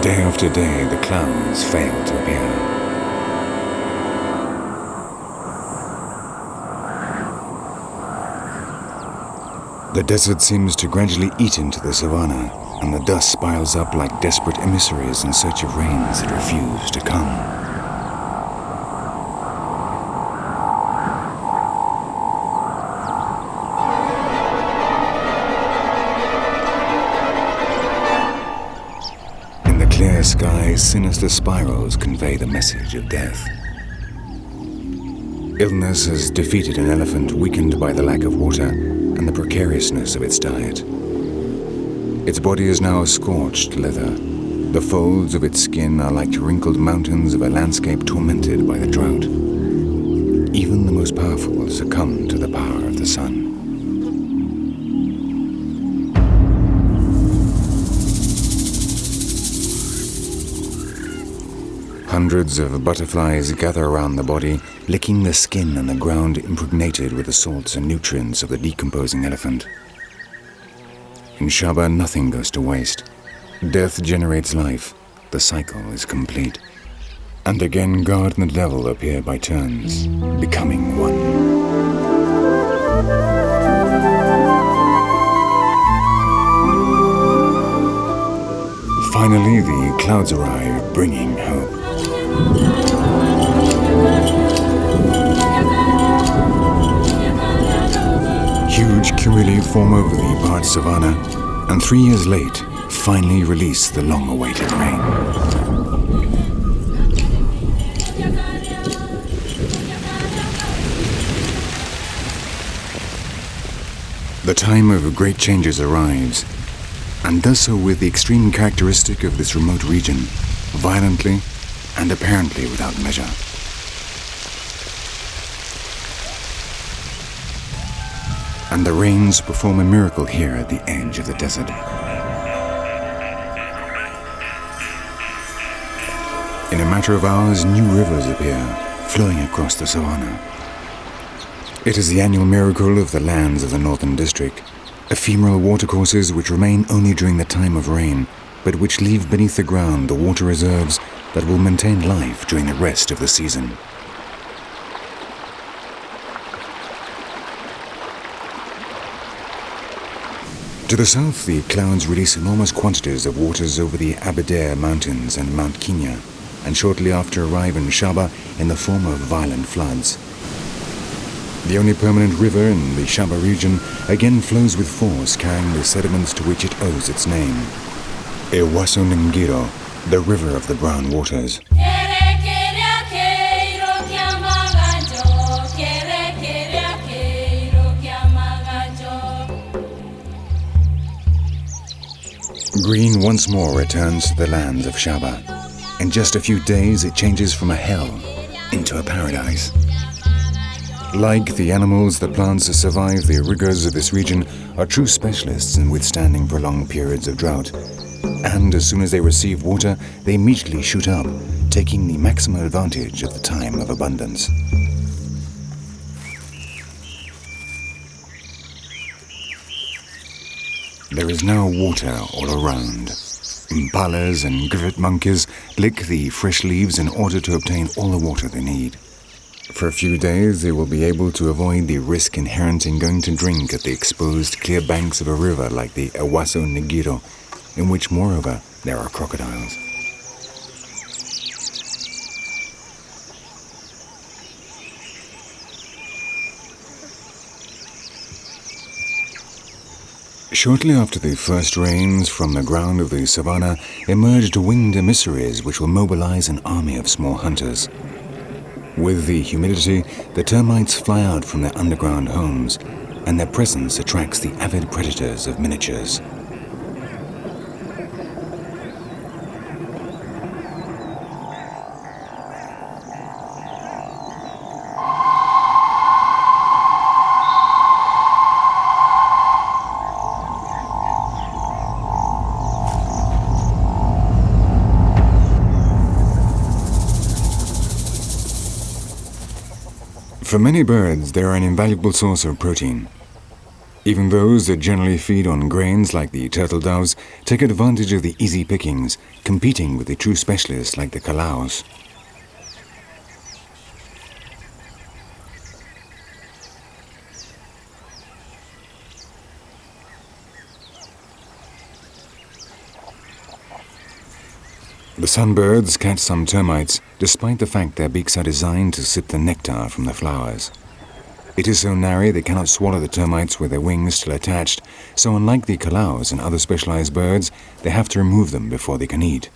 Day after day, the clouds fail to appear. The desert seems to gradually eat into the savanna, and the dust piles up like desperate emissaries in search of rains that refuse to come. In the clear sky, sinister spirals convey the message of death. Illness has defeated an elephant weakened by the lack of water and the precariousness of its diet. Its body is now scorched leather. The folds of its skin are like wrinkled mountains of a landscape tormented by the drought. Even the most powerful succumb to the power of the sun. Hundreds of butterflies gather around the body, licking the skin and the ground impregnated with the salts and nutrients of the decomposing elephant. In Shaba, nothing goes to waste. Death generates life. The cycle is complete. And again, God and the devil appear by turns, becoming one. Finally, the clouds arrive, bringing hope. Huge cumuli form over the parched savanna, and 3 years late, finally release the long-awaited rain. The time of great changes arrives, and does so with the extreme characteristic of this remote region, violently and apparently without measure. And the rains perform a miracle here at the edge of the desert. In a matter of hours, new rivers appear, flowing across the savanna. It is the annual miracle of the lands of the northern district, ephemeral watercourses which remain only during the time of rain, but which leave beneath the ground the water reserves that will maintain life during the rest of the season. To the south, the clouds release enormous quantities of waters over the Aberdare Mountains and Mount Kenya, and shortly after arrive in Shaba in the form of violent floods. The only permanent river in the Shaba region again flows with force, carrying the sediments to which it owes its name. Ewasonengiro, the river of the brown waters. Green once more returns to the lands of Shaba. In just a few days, it changes from a hell into a paradise. Like the animals, the plants that survive the rigors of this region are true specialists in withstanding prolonged periods of drought. And as soon as they receive water, they immediately shoot up, taking the maximum advantage of the time of abundance. There is now water all around. Impalas and grivet monkeys lick the fresh leaves in order to obtain all the water they need. For a few days, they will be able to avoid the risk inherent in going to drink at the exposed clear banks of a river like the Ewasonengiro, in which, moreover, there are crocodiles. Shortly after the first rains, from the ground of the savanna emerged winged emissaries which will mobilize an army of small hunters. With the humidity, the termites fly out from their underground homes, and their presence attracts the avid predators of miniatures. For many birds, they are an invaluable source of protein. Even those that generally feed on grains like the turtle doves take advantage of the easy pickings, competing with the true specialists like the calaos. The sunbirds catch some termites, despite the fact their beaks are designed to sip the nectar from the flowers. It is so narrow they cannot swallow the termites with their wings still attached, so unlike the calaos and other specialized birds, they have to remove them before they can eat.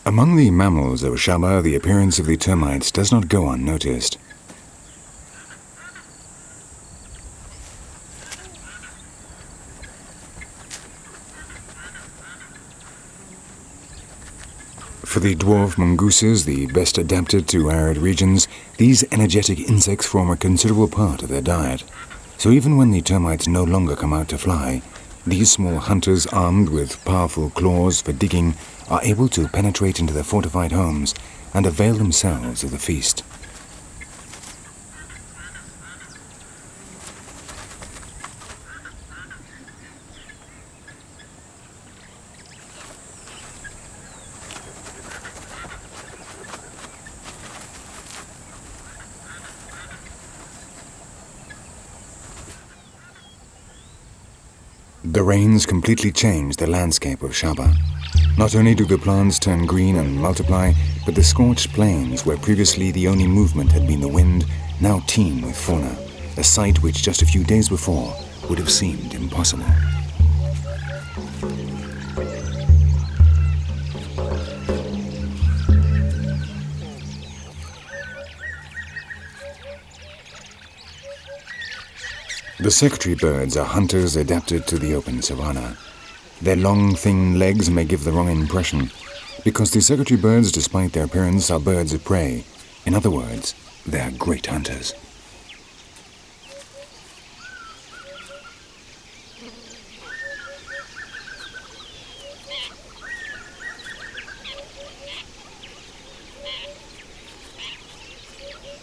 Among the mammals of Shaba, the appearance of the termites does not go unnoticed. For the dwarf mongooses, the best adapted to arid regions, these energetic insects form a considerable part of their diet. So even when the termites no longer come out to fly, these small hunters armed with powerful claws for digging are able to penetrate into their fortified homes and avail themselves of the feast. The rains completely change the landscape of Shaba. Not only do the plants turn green and multiply, but the scorched plains, where previously the only movement had been the wind, now teem with fauna, a sight which just a few days before would have seemed impossible. The secretary birds are hunters adapted to the open savanna. Their long, thin legs may give the wrong impression, because the secretary birds, despite their appearance, are birds of prey. In other words, they are great hunters.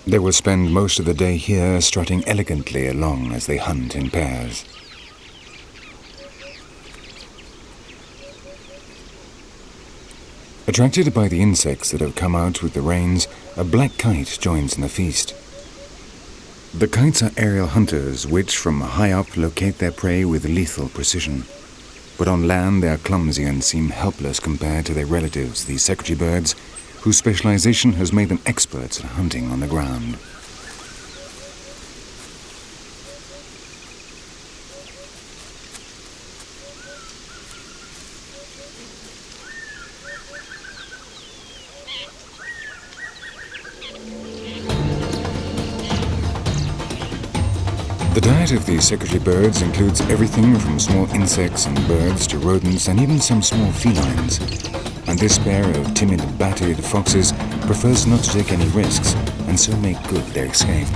They will spend most of the day here, strutting elegantly along as they hunt in pairs. Attracted by the insects that have come out with the rains, a black kite joins in the feast. The kites are aerial hunters which, from high up, locate their prey with lethal precision. But on land they are clumsy and seem helpless compared to their relatives, the secretary birds, whose specialization has made them experts at hunting on the ground. The diet of the secretary birds includes everything from small insects and birds to rodents and even some small felines. And this pair of timid, battered foxes prefers not to take any risks and so make good their escape.